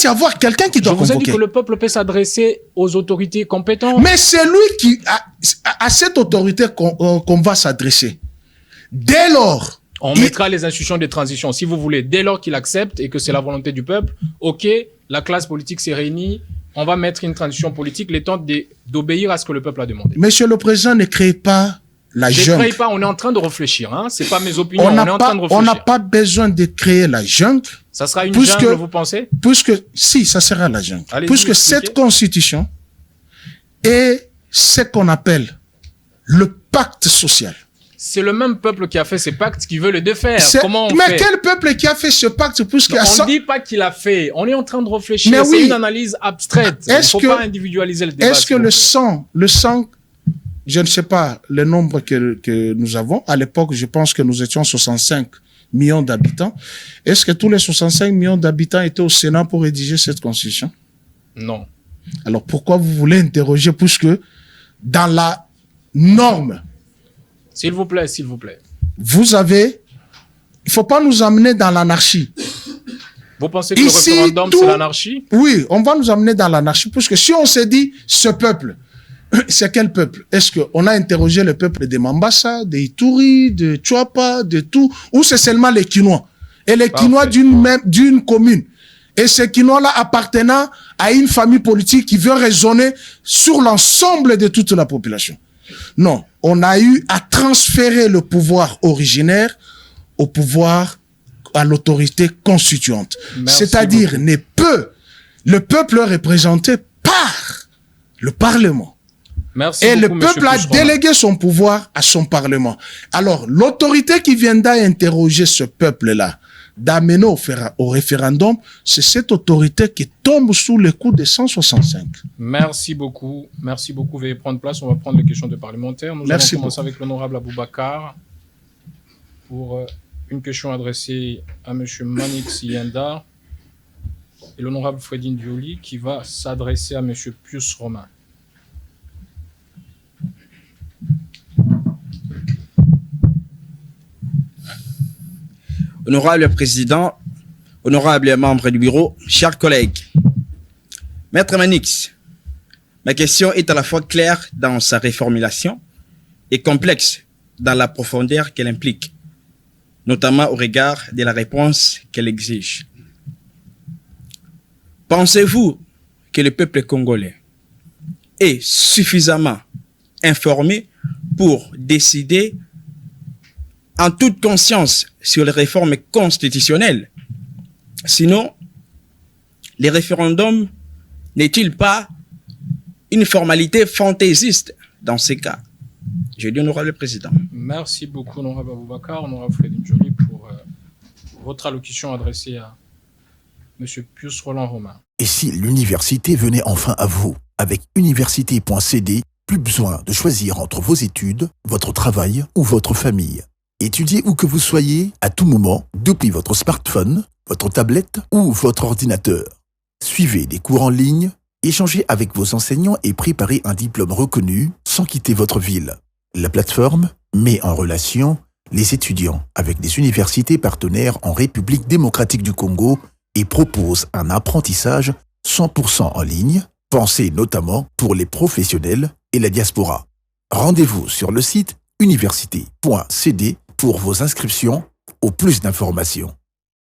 y avoir quelqu'un qui doit convoquer. Je vous ai dit que le peuple peut s'adresser aux autorités compétentes. Mais c'est lui qui, à cette autorité qu'on va s'adresser. Dès lors... On mettra les institutions de transition, si vous voulez. Dès lors qu'il accepte et que c'est la volonté du peuple, ok, la classe politique s'est réunie, on va mettre une transition politique, le temps d'obéir à ce que le peuple a demandé. Monsieur le Président, ne crée pas la jungle. Ne crée pas, on est en train de réfléchir. Hein. C'est pas mes opinions, on est en train de réfléchir. On n'a pas besoin de créer la jungle. Ça sera une jungle, vous pensez? Si, ça sera la jungle. Puisque cette constitution est ce qu'on appelle le pacte social. C'est le même peuple qui a fait ce pacte qui veut le défaire. Comment on mais fait? Quel peuple qui a fait ce pacte? Puisque on ne dit pas qu'il a fait. On est en train de réfléchir. C'est une analyse abstraite. Il ne faut pas individualiser le débat. Est-ce que le sang, je ne sais pas le nombre que nous avons. À l'époque, je pense que nous étions 65 millions d'habitants. Est-ce que tous les 65 millions d'habitants étaient au Sénat pour rédiger cette constitution? Non. Alors pourquoi vous voulez interroger, puisque dans la norme, s'il vous plaît, s'il vous plaît. Vous avez... Il ne faut pas nous amener dans l'anarchie. Vous pensez que ici, le référendum, c'est l'anarchie? Oui, on va nous amener dans l'anarchie. Parce que si on se dit, ce peuple, c'est quel peuple? Est-ce qu'on a interrogé le peuple de Mambasa, de Ituri, de Chouapa, de tout? Ou c'est seulement les Quinois? Et les Quinois d'une commune. Et ces Quinois-là appartenant à une famille politique qui veut raisonner sur l'ensemble de toute la population. Non, on a eu à transférer le pouvoir originaire au pouvoir, à l'autorité constituante. C'est-à-dire, le peuple est représenté par le Parlement. Et le peuple a délégué son pouvoir à son Parlement. Alors, l'autorité qui viendra interroger ce peuple-là, d'amener au référendum, c'est cette autorité qui tombe sous le coup des 165. Merci beaucoup. Merci beaucoup. Veuillez prendre place. On va prendre les questions de parlementaires. Nous allons commencer avec l'honorable Aboubakar pour une question adressée à M. Manix Yenda et l'honorable Fredine Dioli qui va s'adresser à M. Pius Romain. Honorable Président, honorables membres du bureau, chers collègues, Maître Manix, ma question est à la fois claire dans sa reformulation et complexe dans la profondeur qu'elle implique, notamment au regard de la réponse qu'elle exige. Pensez-vous que le peuple congolais est suffisamment informé pour décider en toute conscience sur les réformes constitutionnelles? Sinon, les référendums n'est-il pas une formalité fantaisiste dans ces cas? Je dis honorable président. Merci beaucoup, honorable Aboubakar, honorable Fredine Dioli, pour votre allocution adressée à M. Pius Roland Romain. Et si l'université venait enfin à vous? Avec université.cd, plus besoin de choisir entre vos études, votre travail ou votre famille. Étudiez où que vous soyez, à tout moment, depuis votre smartphone, votre tablette ou votre ordinateur. Suivez des cours en ligne, échangez avec vos enseignants et préparez un diplôme reconnu sans quitter votre ville. La plateforme met en relation les étudiants avec des universités partenaires en République démocratique du Congo et propose un apprentissage 100% en ligne, pensé notamment pour les professionnels et la diaspora. Rendez-vous sur le site université.cd pour vos inscriptions ou plus d'informations.